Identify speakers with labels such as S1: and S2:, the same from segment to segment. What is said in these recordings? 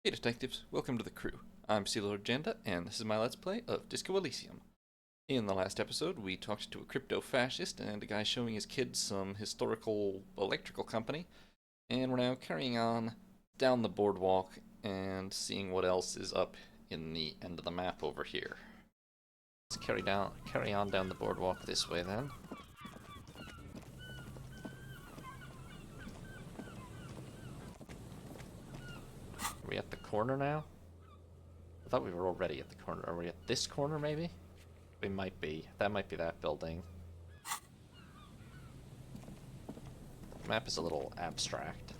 S1: Hey detectives, welcome to the crew. I'm Sea Lord Janda, and this is my Let's Play of Disco Elysium. In the last episode, we talked to a crypto-fascist and a guy showing his kids some historical electrical company, and we're now carrying on down the boardwalk and seeing what else is up in the end of the map over here. Let's carry on down the boardwalk this way then. Are we at the corner now? I thought we were already at the corner. Are we at this corner, maybe? We might be. That might be that building. The map is a little abstract.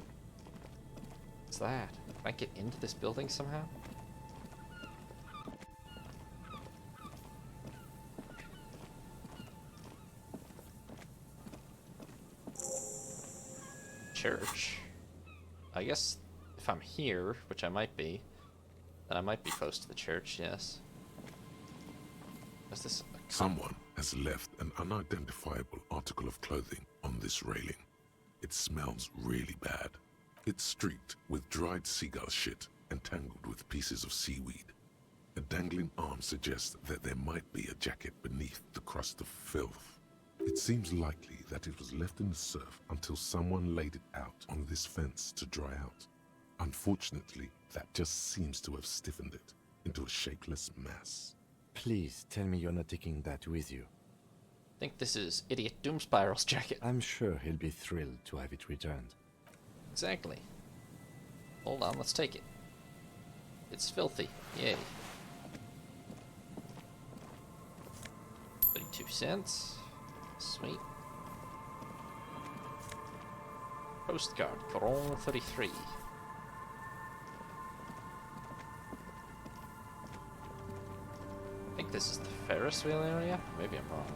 S1: What's that? Can I get into this building somehow? Church. I guess if I'm here, which I might be, then I might be close to the church, yes. Is this
S2: Someone has left an unidentifiable article of clothing on this railing. It smells really bad. It's streaked with dried seagull shit and tangled with pieces of seaweed. A dangling arm suggests that there might be a jacket beneath the crust of filth. It seems likely that it was left in the surf until someone laid it out on this fence to dry out. Unfortunately, that just seems to have stiffened it into a shapeless mass.
S3: Please tell me you're not taking that with you.
S1: I think this is Idiot Doomspiral's jacket.
S3: I'm sure he'll be thrilled to have it returned.
S1: Exactly. Hold on, let's take it. It's filthy. Yay. 32 cents. Sweet. Postcard, Coron 33. I think this is the Ferris wheel area. Maybe I'm wrong.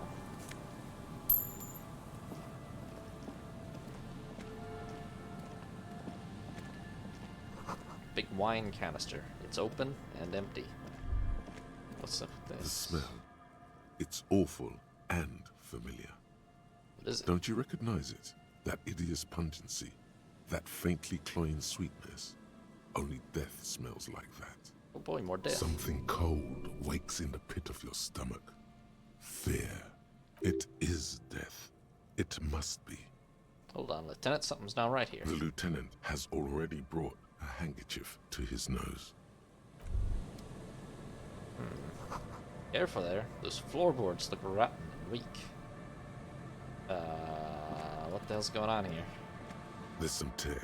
S1: Big wine canister. It's open and empty. What's up with
S2: The
S1: this?
S2: smell. It's awful and familiar.
S1: What is it?
S2: Don't you recognize it? That hideous pungency, that faintly cloying sweetness. Only death smells like that.
S1: Oh boy, more death.
S2: Something cold wakes in the pit of your stomach. Fear. It is death. It must be.
S1: Hold on, Lieutenant. Something's not right here.
S2: The lieutenant has already brought a handkerchief to his nose.
S1: Careful there. Those floorboards look rotten and weak. What the hell's going on here?
S2: There's some tear,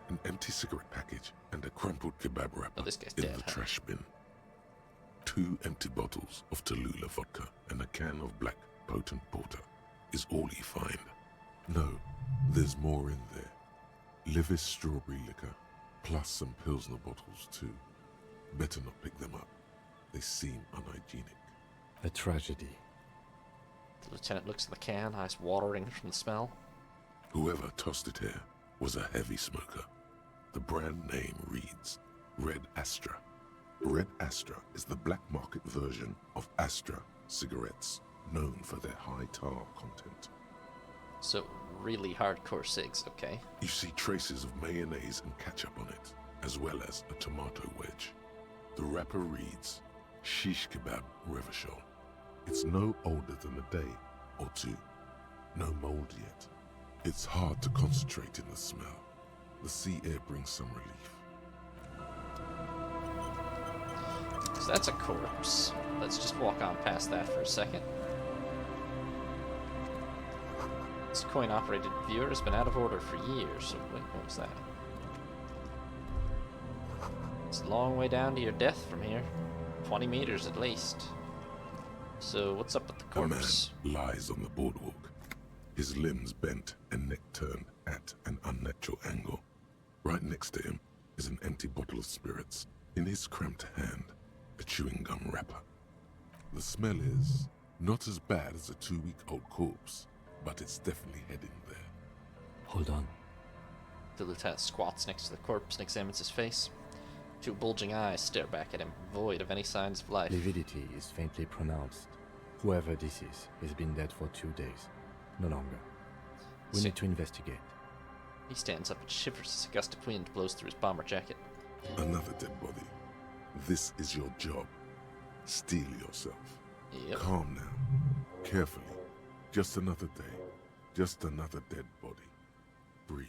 S2: an empty cigarette package, and a crumpled kebab wrapper
S1: Oh, this guy's
S2: in
S1: dead,
S2: the
S1: huh?
S2: trash bin. 2 empty bottles of Tallulah vodka and a can of black potent porter is all you find. No, there's more in there. Livis strawberry liquor, plus some Pilsner bottles too. Better not pick them up. They seem unhygienic.
S3: A tragedy.
S1: The lieutenant looks at the can, eyes watering from the smell.
S2: Whoever tossed it here was a heavy smoker. The brand name reads Red Astra. Red Astra is the black market version of Astra cigarettes, known for their high tar content.
S1: So, really hardcore cigs, okay.
S2: You see traces of mayonnaise and ketchup on it, as well as a tomato wedge. The wrapper reads Shish Kebab Revachol. It's no older than a day or two. No mold yet. It's hard to concentrate in the smell. The sea air brings some relief.
S1: So that's a corpse. Let's just walk on past that for a second. This coin-operated viewer has been out of order for years. So wait, what was that? It's a long way down to your death from here. 20 meters at least. So what's up with the
S2: A man
S1: corpse?
S2: lies on the boardwalk, his limbs bent and neck turned at an unnatural angle. Right next to him is an empty bottle of spirits. In his cramped hand, a chewing gum wrapper. The smell is not as bad as a 2-week-old corpse, but it's definitely heading there.
S3: Hold on.
S1: The lieutenant squats next to the corpse and examines his face. 2 bulging eyes stare back at him, void of any signs of life.
S3: Lividity is faintly pronounced. Whoever this is has been dead for 2 days. No longer. We
S1: See-
S3: need to investigate.
S1: He stands up and shivers as a gust of wind blows through his bomber jacket.
S2: Another dead body. This is your job. Steel yourself.
S1: Yep.
S2: Calm now. Carefully. Just another day. Just another dead body. Breathe.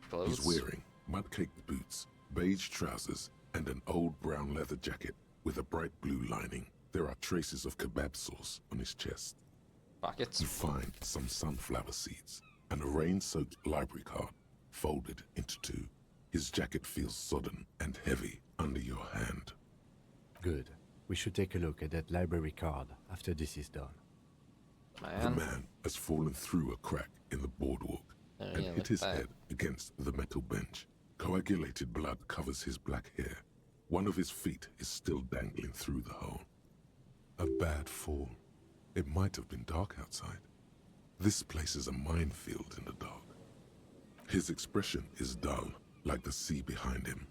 S1: Clothes.
S2: He's wearing mud-caked boots, beige trousers, and an old brown leather jacket with a bright blue lining. There are traces of kebab sauce on his chest.
S1: Pockets.
S2: You find some sunflower seeds and a rain-soaked library card folded into two. His jacket feels sodden and heavy under your hand.
S3: Good. We should take a look at that library card after this is done.
S2: The man has fallen through a crack in the boardwalk and hit his head against the metal bench. Coagulated blood covers his black hair. One of his feet is still dangling through the hole. A bad fall. It might have been dark outside. This place is a minefield in the dark. His expression is dull, like the sea behind him.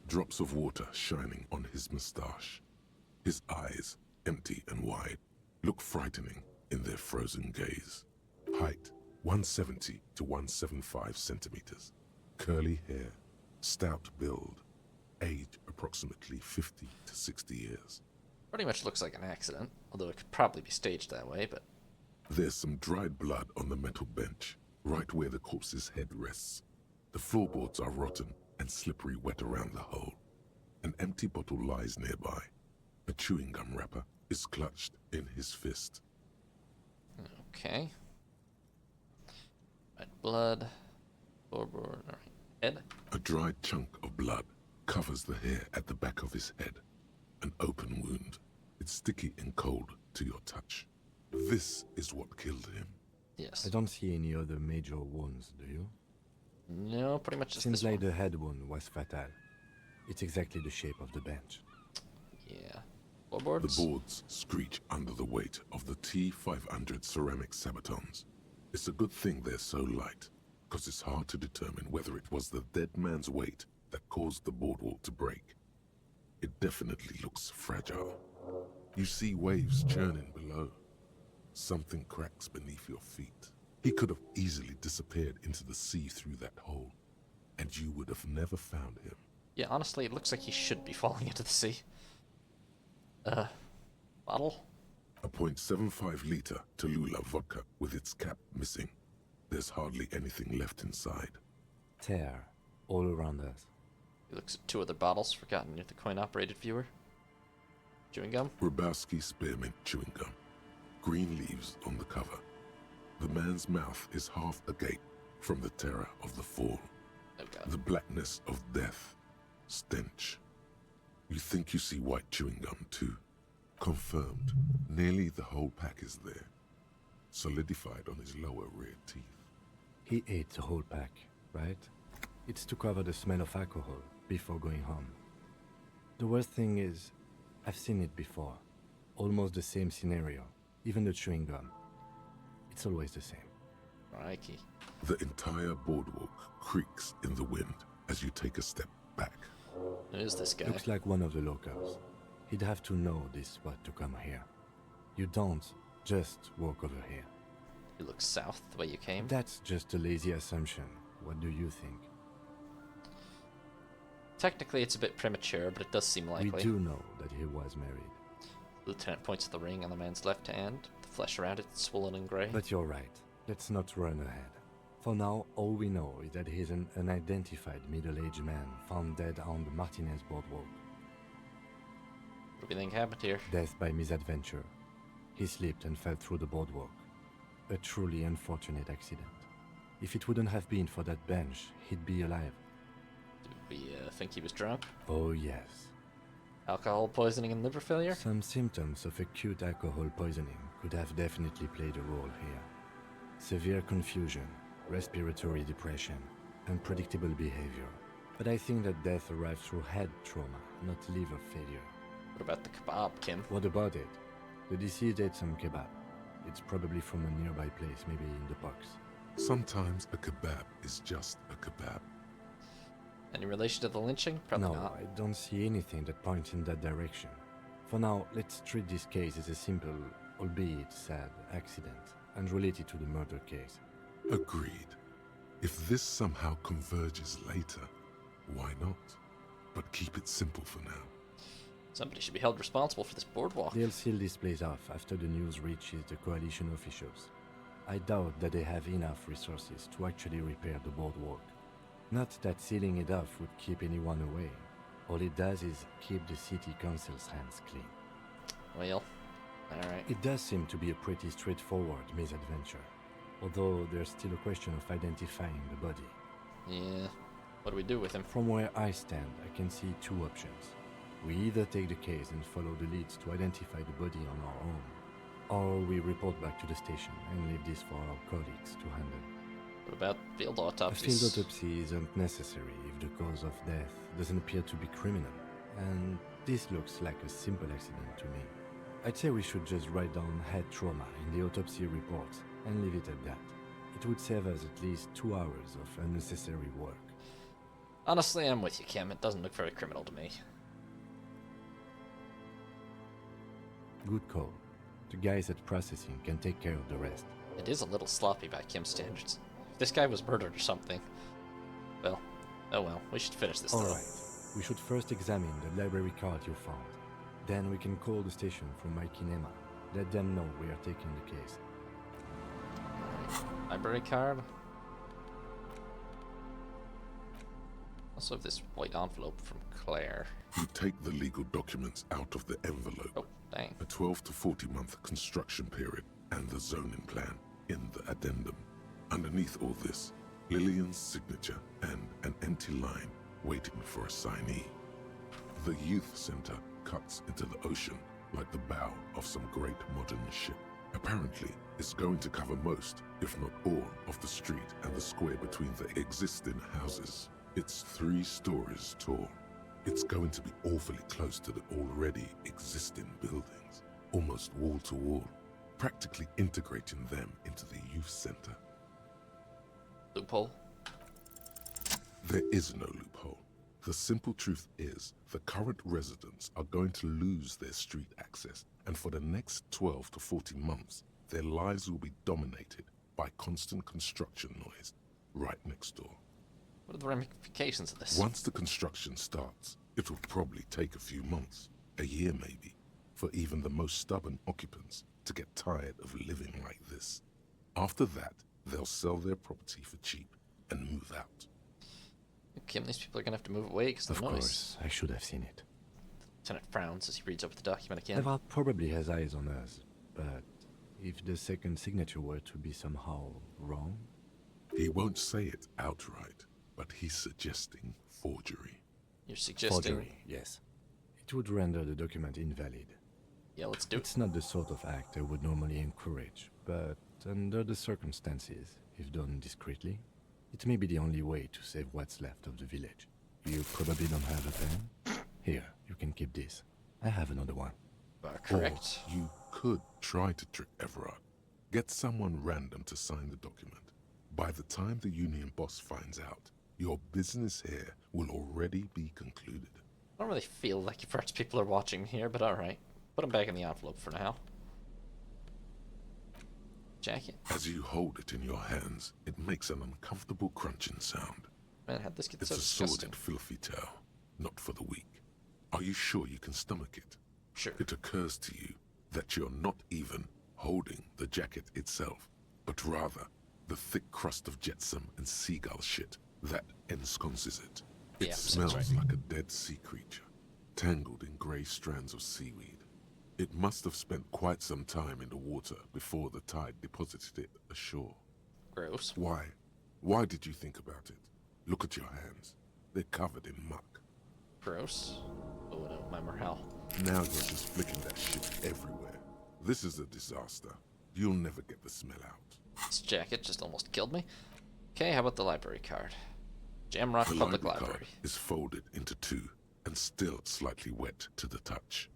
S2: Drops of water shining on his mustache. His eyes, empty and wide, look frightening in their frozen gaze. Height, 170 to 175 centimeters. Curly hair, stout build. Age, approximately 50 to 60 years.
S1: Pretty much looks like an accident, although it could probably be staged that way, but...
S2: There's some dried blood on the metal bench, right where the corpse's head rests. The floorboards are rotten and slippery wet around the hole. An empty bottle lies nearby. A chewing gum wrapper is clutched in his fist.
S1: Okay. Red blood. Floorboard. Alright. Head.
S2: A dried chunk of blood covers the hair at the back of his head. An open wound. It's sticky and cold to your touch. This is what killed him.
S1: Yes.
S3: I don't see any other major wounds, do you?
S1: No, pretty much just
S3: Seems
S1: this
S3: like
S1: one.
S3: the head wound was fatal. It's exactly the shape of the bench.
S1: Yeah. Floorboards.
S2: The boards screech under the weight of the T500 ceramic sabatons. It's a good thing they're so light, because it's hard to determine whether it was the dead man's weight that caused the boardwalk to break. It definitely looks fragile. You see waves churning below. Something cracks beneath your feet. He could have easily disappeared into the sea through that hole, and you would have never found him.
S1: Yeah, honestly, it looks like he should be falling into the sea. Bottle?
S2: A .75 liter Tallulah vodka with its cap missing. There's hardly anything left inside.
S3: Tear all around us.
S1: He looks at two other bottles forgotten near the coin-operated viewer. Chewing gum?
S2: Grabowski spearmint chewing gum. Green leaves on the cover. The man's mouth is half agape from the terror of the fall.
S1: Oh god.
S2: The blackness of death. Stench. You think you see white chewing gum too. Confirmed. Nearly the whole pack is there. Solidified on his lower rear teeth.
S3: He ate the whole pack, right? It's to cover the smell of alcohol before going home. The worst thing is, I've seen it before. Almost the same scenario. Even the chewing gum. It's always the same.
S1: Crikey.
S2: The entire boardwalk creaks in the wind as you take a step back.
S1: Who is this guy?
S3: Looks like one of the locals. He'd have to know this spot to come here. You don't just walk over here.
S1: You look south the way you came.
S3: That's just a lazy assumption. What do you think?
S1: Technically, it's a bit premature, but it does seem likely.
S3: We do know that he was married.
S1: Lieutenant points at the ring on the man's left hand, the flesh around it swollen and grey.
S3: But you're right. Let's not run ahead. For now, all we know is that he's an unidentified middle-aged man found dead on the Martinez boardwalk.
S1: What do you think happened here?
S3: Death by misadventure. He slipped and fell through the boardwalk. A truly unfortunate accident. If it wouldn't have been for that bench, he'd be alive.
S1: Do we think he was drunk?
S3: Oh yes.
S1: Alcohol poisoning and liver failure?
S3: Some symptoms of acute alcohol poisoning could have definitely played a role here. Severe confusion, respiratory depression, unpredictable behavior. But I think that death arrived through head trauma, not liver failure.
S1: What about the kebab, Kim?
S3: What about it? The deceased ate some kebab. It's probably from a nearby place, maybe in the box.
S2: Sometimes a kebab is just a kebab.
S1: Any relation to the lynching? Probably
S3: No,
S1: not.
S3: I don't see anything that points in that direction. For now, let's treat this case as a simple, albeit sad, accident, unrelated to the murder case.
S2: Agreed. If this somehow converges later, why not? but keep it simple for now.
S1: Somebody should be held responsible for this boardwalk.
S3: They'll seal this place off after the news reaches the coalition officials. I doubt that they have enough resources to actually repair the boardwalk. Not that sealing it off would keep anyone away. All it does is keep the city council's hands clean.
S1: Well, alright.
S3: It does seem to be a pretty straightforward misadventure, although there's still a question of identifying the body.
S1: Yeah. What do we do with him?
S3: From where I stand, I can see two options. We either take the case and follow the leads to identify the body on our own, or we report back to the station and leave this for our colleagues to handle.
S1: What about field
S3: A
S1: autopsies?
S3: field autopsy isn't necessary if the cause of death doesn't appear to be criminal, and this looks like a simple accident to me. I'd say we should just write down head trauma in the autopsy report and leave it at that. It would save us at least 2 hours of unnecessary work.
S1: Honestly, I'm with you, Kim. It doesn't look very criminal to me.
S3: Good call. The guys at processing can take care of the rest.
S1: It is a little sloppy by Kim's standards. If this guy was murdered or something, well, oh well, we should finish this though.
S3: Alright, we should first examine the library card you found. Then we can call the station for my kinema. Let them know we are taking the case.
S1: Library card. Also have this white envelope from Claire.
S2: You take the legal documents out of the envelope.
S1: Oh, dang.
S2: A 12 to 40 month construction period and the zoning plan in the addendum. Underneath all this, Lillian's signature and an empty line waiting for a signee. The youth center cuts into the ocean like the bow of some great modern ship. Apparently, it's going to cover most, if not all, of the street and the square between the existing houses. It's 3 stories tall. It's going to be awfully close to the already existing buildings, almost wall to wall, practically integrating them into the youth center.
S1: Loophole.
S2: There is no loophole. The simple truth is, the current residents are going to lose their street access, and for the next 12 to 40 months, their lives will be dominated by constant construction noise right next door.
S1: What are the ramifications of this?
S2: Once the construction starts, it will probably take a few months, a year maybe, for even the most stubborn occupants to get tired of living like this. After that, they'll sell their property for cheap and move out.
S1: Kim, these people are gonna have to move away because of
S3: Of
S1: the noise.
S3: course, I should have seen it.
S1: Lieutenant frowns as he reads over the document again.
S3: Evrard probably has eyes on us, but if the second signature were to be somehow wrong,
S2: He won't say it outright, but he's suggesting forgery.
S1: You're suggesting...
S3: forgery, yes. It would render the document invalid.
S1: Yeah, let's do it.
S3: It's not the sort of act I would normally encourage, but under the circumstances, if done discreetly, it may be the only way to save what's left of the village. You probably don't have a pen? Here, you can keep this. I have another one.
S1: Correct.
S2: Or you could try to trick Everard. Get someone random to sign the document. By the time the union boss finds out, your business here will already be concluded.
S1: I don't really feel like Everard's people are watching me here, but alright. Put them back in the envelope for now. Jacket.
S2: As you hold it in your hands, it makes an uncomfortable crunching sound.
S1: Man, how'd this get
S2: It's
S1: so
S2: a
S1: disgusting?
S2: sordid, filthy tale, not for the weak. Are you sure you can stomach it?
S1: Sure.
S2: It occurs to you that you're not even holding the jacket itself, but rather the thick crust of jetsam and seagull shit that ensconces it. It
S1: Yeah, sounds
S2: smells
S1: right.
S2: like a dead sea creature, tangled in grey strands of seaweed. It must have spent quite some time in the water before the tide deposited it ashore.
S1: Gross.
S2: Why? Why did you think about it? Look at your hands. They're covered in muck.
S1: Gross. Oh no, my morale.
S2: Now you're just flicking that shit everywhere. This is a disaster. You'll never get the smell out.
S1: This jacket just almost killed me. Okay, how about the library card? Jamrock
S2: The
S1: Public
S2: library
S1: Library.
S2: card is folded into 2 and still slightly wet to the touch.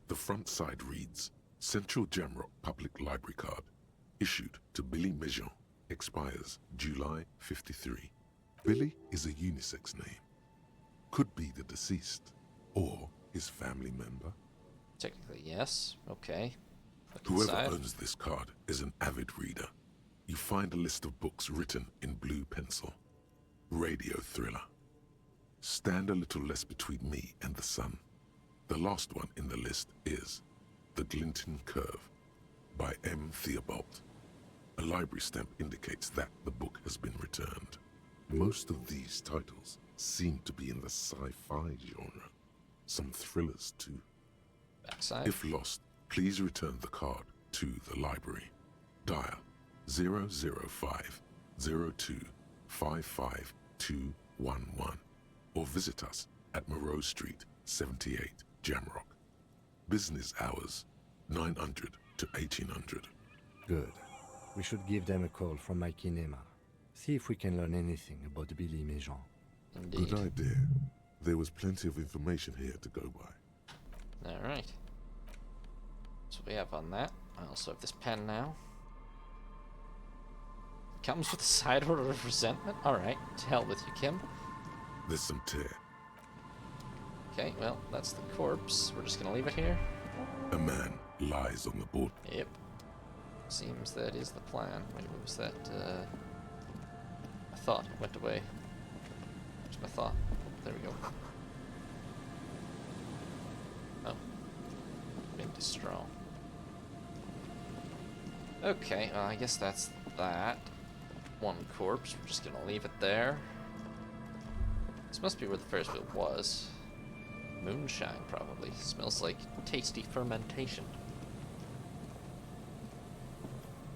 S2: The front side reads, Central Jamrock Public Library Card, issued to Billy Mejean, expires July 53. Billy is a unisex name. Could be the deceased, or his family member.
S1: Technically, yes. Okay. Look
S2: Whoever
S1: inside.
S2: owns this card is an avid reader. You find a list of books written in blue pencil. Radio thriller. stand a little less between me and the sun. The last one in the list is The Glinton Curve by M. Theobald. A library stamp indicates that the book has been returned. Most of these titles seem to be in the sci-fi genre. Some thrillers too.
S1: Backside.
S2: If lost, please return the card to the library. Dial 005 02 55211 or visit us at Moreau Street, 78, Jamrock. Business hours 900 to 1800.
S3: Good. We should give them a call from my kinema. See if we can learn anything about Billy Méjean.
S1: Indeed.
S2: Good idea. There was plenty of information here to go by.
S1: Alright. So we have on that. I also have this pen now. Comes with a side order of resentment? Alright, to hell with you, Kim.
S2: There's some tear.
S1: Okay, well, that's the corpse. We're just gonna leave it here.
S2: A man lies on the board.
S1: Yep. Seems that is the plan. Wait, what was that? I thought it went away. Where's my thought? There we go. Oh. Mint is strong. Okay, well, I guess that's that. One corpse. We're just gonna leave it there. This must be where the Ferris wheel was. Moonshine, probably. Smells like tasty fermentation.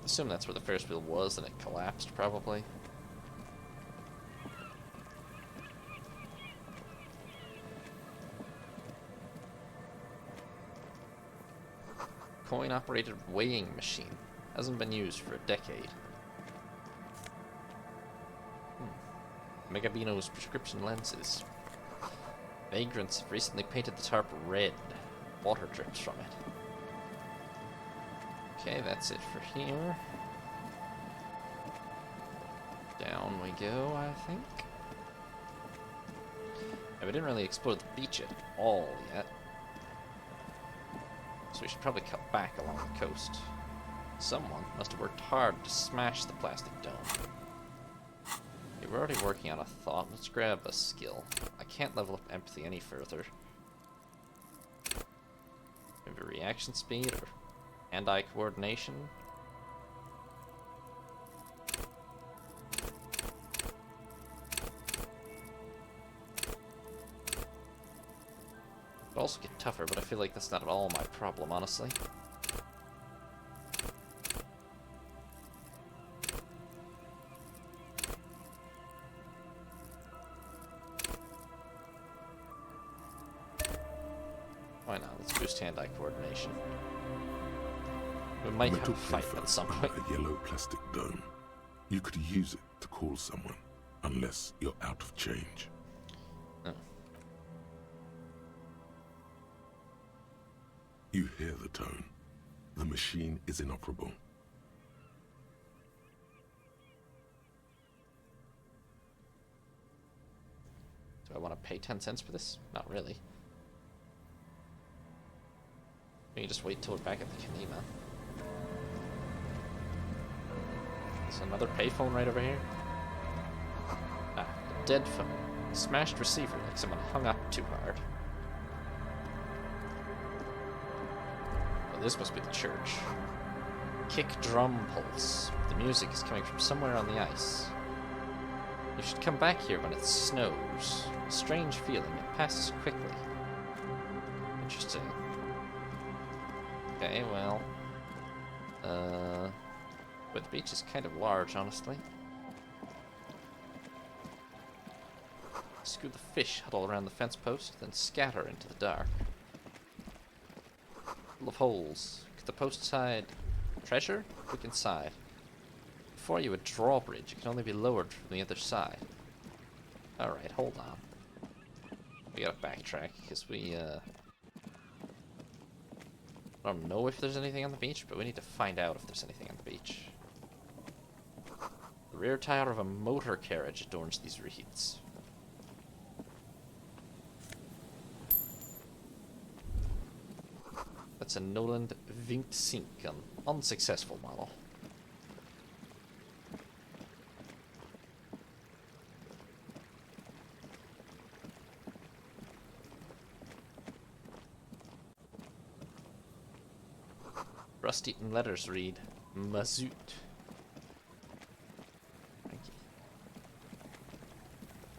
S1: Assume that's where the Ferris wheel was and it collapsed, probably. Coin-operated weighing machine. Hasn't been used for a decade. Megabino's prescription lenses. Vagrants have recently painted the tarp red. Water drips from it. Okay, that's it for here. Down we go, I think. And we didn't really explore the beach at all yet. So we should probably cut back along the coast. Someone must have worked hard to smash the plastic dome. Okay, we're already working on a thought. Let's grab a skill. I can't level up empathy any further. Maybe reaction speed or hand-eye coordination. It'll also get tougher, but I feel like that's not at all my problem, honestly. Why not? Let's boost hand-eye coordination. We might have a fight at some point.
S2: A yellow plastic dome. You could use it to call someone, unless you're out of change.
S1: Oh.
S2: You hear the tone. The machine is inoperable.
S1: Do I want to pay 10 cents for this? Not really. We can just wait till we're back at the Kanema. There's another payphone right over here. Ah, a dead phone. Smashed receiver like someone hung up too hard. Oh, this must be the church. Kick drum pulse. The music is coming from somewhere on the ice. You should come back here when it snows. A strange feeling. It passes quickly. Interesting. Okay, well. But the beach is kind of large, honestly. Scoot the fish huddle around the fence post, then scatter into the dark. Full of holes. Could the post side treasure? Look inside. Before you, a drawbridge. It can only be lowered from the other side. Alright, hold on. We gotta backtrack, because we, I don't know if there's anything on the beach, but we need to find out if there's anything on the beach. The rear tire of a motor carriage adorns these reeds. That's a Noland Vinct Sync, an unsuccessful model. rust-eaten letters read, Mazoot.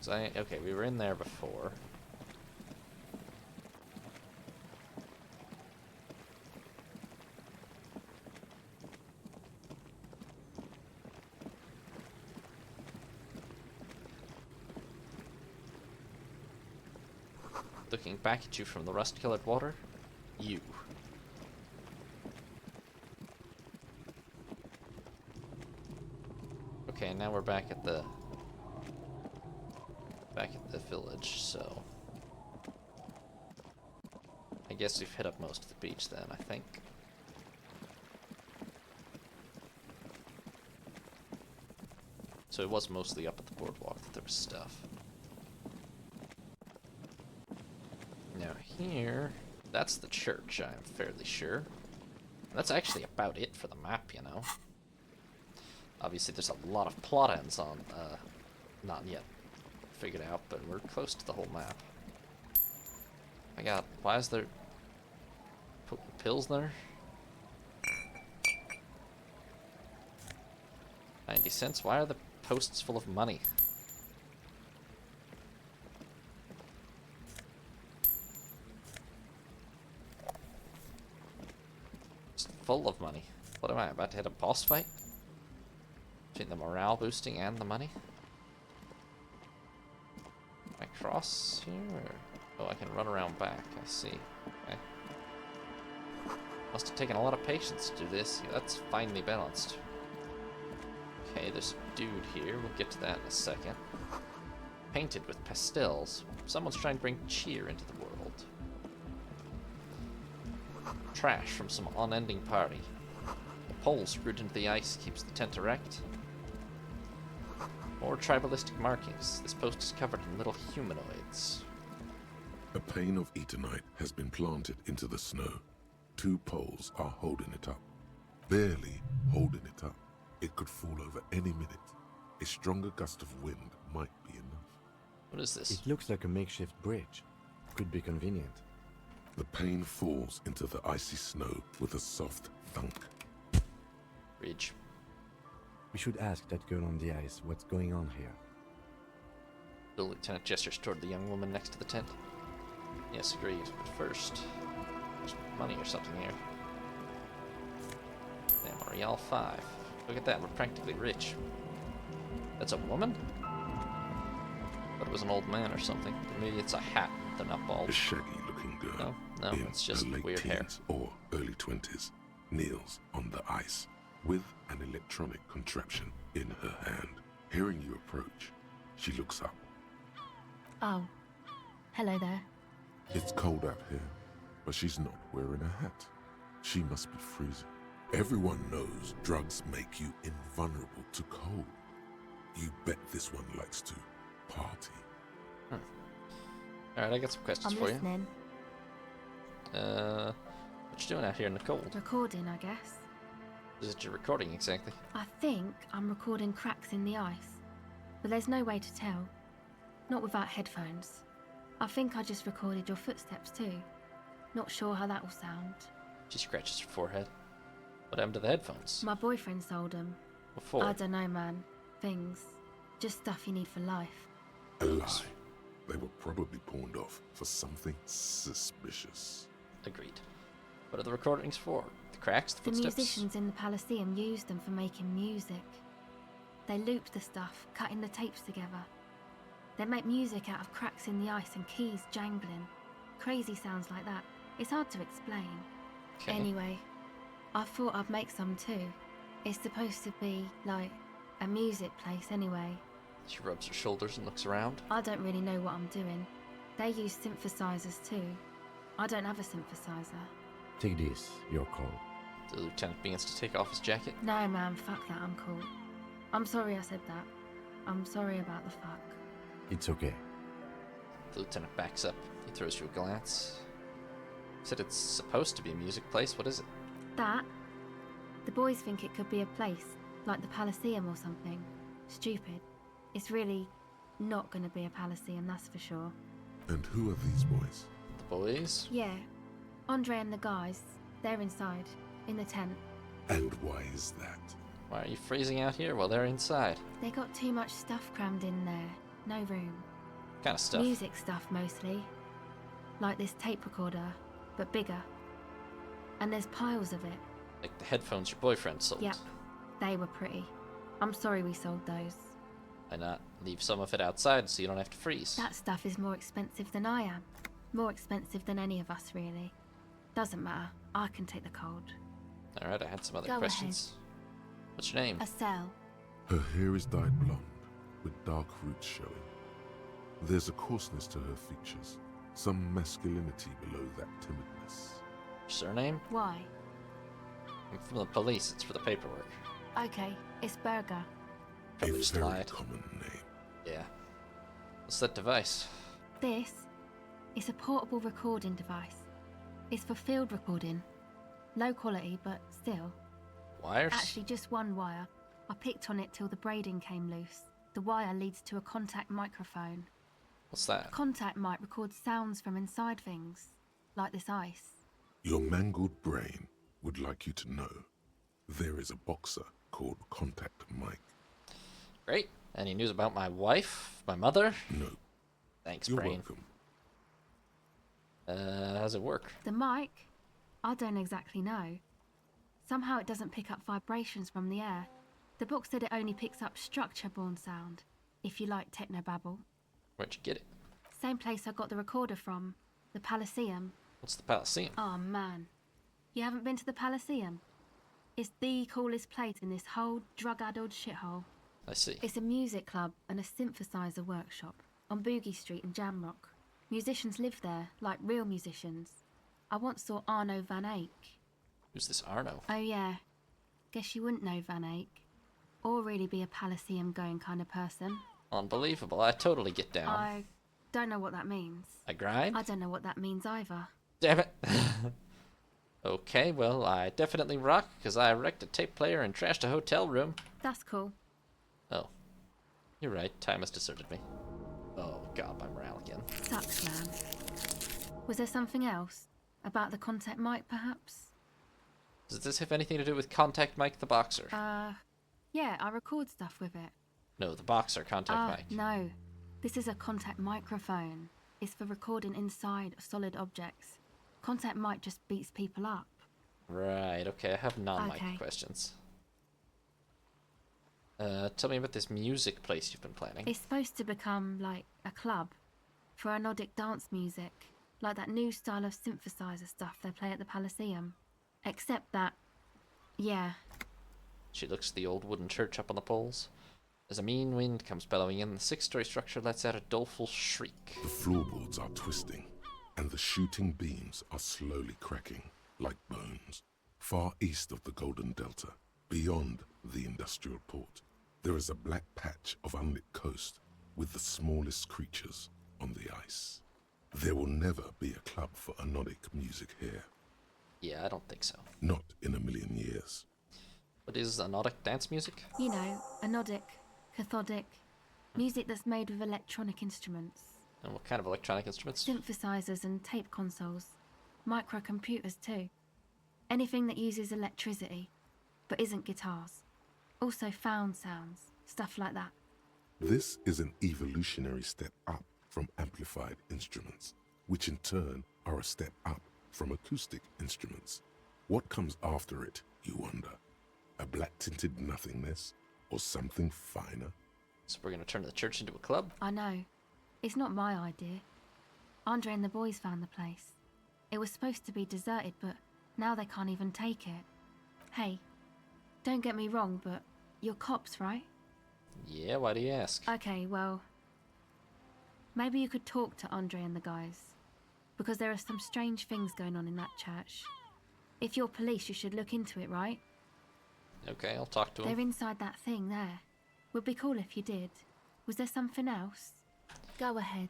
S1: So okay, we were in there before. Looking back at you from the rust-colored water, you. Okay, now we're back at the village, so I guess we've hit up most of the beach then, I think. So it was mostly up at the boardwalk that there was stuff. Now here, that's the church, I'm fairly sure. That's actually about it for the map, you know. Obviously there's a lot of plot ends on, not yet figured out, but we're close to the whole map. My god, why is there pills there? 90 cents? Why are the posts full of money? Just full of money. What am I, about to hit a boss fight? Between the morale boosting and the money? Can I cross here? Or... oh, I can run around back, I see. Okay. Must have taken a lot of patience to do this. Yeah, that's finely balanced. Okay, there's a dude here. We'll get to that in a second. Painted with pastels. Someone's trying to bring cheer into the world. Trash from some unending party. A pole screwed into the ice keeps the tent erect. More tribalistic markings. This post is covered in little humanoids.
S2: A pane of Eternite has been planted into the snow. 2 poles are holding it up. Barely holding it up. It could fall over any minute. A stronger gust of wind might be enough.
S1: What is this?
S3: It looks like a makeshift bridge. Could be convenient.
S2: The pane falls into the icy snow with a soft thunk.
S1: Bridge.
S3: We should ask that girl on the ice what's going on here.
S1: The lieutenant gestures toward the young woman next to the tent. Yes, agreed. But first, there's money or something here. Damn, Real 5. Look at that, we're practically rich. That's a woman? Thought it was an old man or something. But maybe it's a hat. They're not bald.
S2: A shaggy-looking girl
S1: No,
S2: in
S1: it's just
S2: her late
S1: weird hair.
S2: teens or early 20s kneels on the ice with an electronic contraption in her hand. Hearing you approach, she looks up.
S4: Oh, hello there.
S2: It's cold out here, but she's not wearing a hat. She must be freezing. Everyone knows drugs make you invulnerable to cold. You bet this one likes to party.
S1: Alright, I got some questions
S4: I'm
S1: for
S4: listening.
S1: you. What you doing out here in the cold?
S4: Recording, I guess.
S1: Is it your recording exactly?
S4: I think I'm recording cracks in the ice, but there's no way to tell. Not without headphones. I think I just recorded your footsteps too. Not sure how that will sound.
S1: She scratches her forehead. What happened to the headphones?
S4: My boyfriend sold them.
S1: What for?
S4: I don't know, man. Things. Just stuff you need for life.
S2: A lie. They were probably pawned off for something suspicious.
S1: Agreed. What are the recordings for? The cracks, the
S4: The
S1: footsteps?
S4: musicians in the Palaceum used them for making music. They looped the stuff, cutting the tapes together. They make music out of cracks in the ice and keys jangling. Crazy sounds like that. It's hard to explain.
S1: Okay.
S4: Anyway, I thought I'd make some too. It's supposed to be, like, a music place anyway.
S1: She rubs her shoulders and looks around.
S4: I don't really know what I'm doing. They use synthesizers too. I don't have a synthesizer.
S3: Take this, your call.
S1: The lieutenant begins to take off his jacket.
S4: No, man, fuck that, I'm cool. I'm sorry I said that. I'm sorry about the fuck.
S3: It's okay.
S1: The lieutenant backs up. He throws you a glance. You said it's supposed to be a music place. What is it?
S4: That? The boys think it could be a place, like the Palaceum or something. Stupid. It's really not gonna be a Palaceum, that's for sure.
S2: And who are these boys?
S1: The boys?
S4: Yeah. Andre and the guys, they're inside, in the tent.
S2: And why is that?
S1: Why are you freezing out here while they're inside?
S4: They got too much stuff crammed in there. No room.
S1: Kind of stuff.
S4: Music stuff mostly. Like this tape recorder, but bigger. And there's piles of it.
S1: Like the headphones your boyfriend sold.
S4: Yep. They were pretty. I'm sorry we sold those.
S1: Why not leave some of it outside so you don't have to freeze?
S4: That stuff is more expensive than I am. More expensive than any of us, really. Doesn't matter. I can take the cold.
S1: Alright, I had some other
S4: Go
S1: questions. What's your name?
S4: Estelle.
S2: Her hair is dyed blonde, with dark roots showing. There's a coarseness to her features, some masculinity below that timidness.
S1: Surname?
S4: Why?
S1: I'm from the police. It's for the paperwork.
S4: Okay, it's Berger.
S1: Probably
S2: A
S1: just
S2: very
S1: lied.
S2: common name.
S1: Yeah. What's that device?
S4: This is a portable recording device. It's for field recording. Low quality, but still.
S1: Wires?
S4: Actually, just one wire. I picked on it till the braiding came loose. The wire leads to a contact microphone.
S1: What's that?
S4: Contact mic records sounds from inside things, like this ice.
S2: Your mangled brain would like you to know there is a boxer called Contact Mike.
S1: Great. Any news about my wife? My mother?
S2: No,
S1: Thanks,
S2: you're
S1: brain.
S2: welcome.
S1: How's it work?
S4: The mic? I don't exactly know. Somehow it doesn't pick up vibrations from the air. The book said it only picks up structure-borne sound, if you like technobabble.
S1: Where'd you get it?
S4: Same place I got the recorder from, the Palaceum.
S1: What's the Palaceum?
S4: Oh man, you haven't been to the Palaceum? It's the coolest place in this whole drug-addled shithole.
S1: I see.
S4: It's a music club and a synthesizer workshop on Boogie Street in Jamrock. Musicians live there, like real musicians. I once saw Arno van Eyck.
S1: Who's this Arno?
S4: Oh yeah, guess you wouldn't know Van Eyck. Or really be a Palaceum going kind of person.
S1: Unbelievable. I totally get down.
S4: I don't know what that means.
S1: I grind?
S4: I don't know what that means either.
S1: Damn it. Okay, well, I definitely rock, because I wrecked a tape player and trashed a hotel room.
S4: That's cool.
S1: Oh. You're right, time has deserted me. Oh god, my morale again.
S4: Sucks, man. Was there something else? About the contact mic, perhaps?
S1: Does this have anything to do with Contact Mike the Boxer?
S4: Yeah, I record stuff with it.
S1: No, the Boxer, Contact Mike.
S4: No. This is a contact microphone. It's for recording inside solid objects. Contact mic just beats people up.
S1: Right, okay, I have non-mic
S4: Okay.
S1: questions. Tell me about this music place you've been planning.
S4: It's supposed to become like a club for anodic dance music, like that new style of synthesizer stuff they play at the Palaceum. Except that, yeah,
S1: She looks at the old wooden church up on the poles. As a mean wind comes bellowing in, the six-story structure lets out a doleful shriek.
S2: The floorboards are twisting, and the shooting beams are slowly cracking, like bones. Far east of the Golden Delta, beyond the industrial port, there is a black patch of unlit coast with the smallest creatures on the ice. There will never be a club for anodic music here.
S1: Yeah, I don't think so.
S2: Not in a million years.
S1: What is anodic dance music?
S4: you know, anodic, cathodic, music that's made with electronic instruments.
S1: And what kind of electronic instruments?
S4: Synthesizers and tape consoles. Microcomputers too. Anything that uses electricity, but isn't guitars. Also found sounds, stuff like that.
S2: This is an evolutionary step up from amplified instruments, which in turn are a step up from acoustic instruments. What comes after it, you wonder? A black-tinted nothingness, or something finer?
S1: So we're gonna turn the church into a club?
S4: I know. It's not my idea. Andre and the boys found the place. It was supposed to be deserted, but now they can't even take it. Hey, don't get me wrong, but you're cops, right?
S1: Yeah, why do you ask?
S4: Okay, well, maybe you could talk to Andre and the guys. Because there are some strange things going on in that church. If you're police, you should look into it, right?
S1: Okay, I'll talk to
S4: They're
S1: him.
S4: inside that thing there. Would be cool if you did. Was there something else? Go ahead.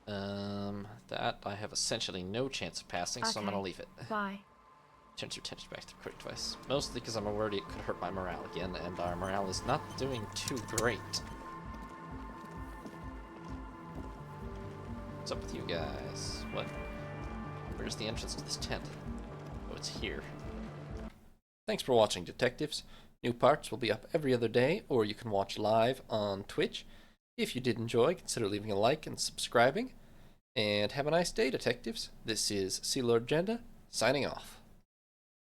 S1: That I have essentially no chance of passing, so I'm
S4: Okay.
S1: gonna leave it.
S4: Bye.
S1: Turns your attention back to the quick device. Mostly because I'm worried it could hurt my morale again, and our morale is not doing too great. What's up with you guys? What? Where's the entrance to this tent? Oh, it's here. Thanks for watching, detectives. New parts will be up every other day, or you can watch live on Twitch. If you did enjoy, consider leaving a like and subscribing. And have a nice day, detectives. This is Sea Lord Agenda, signing off.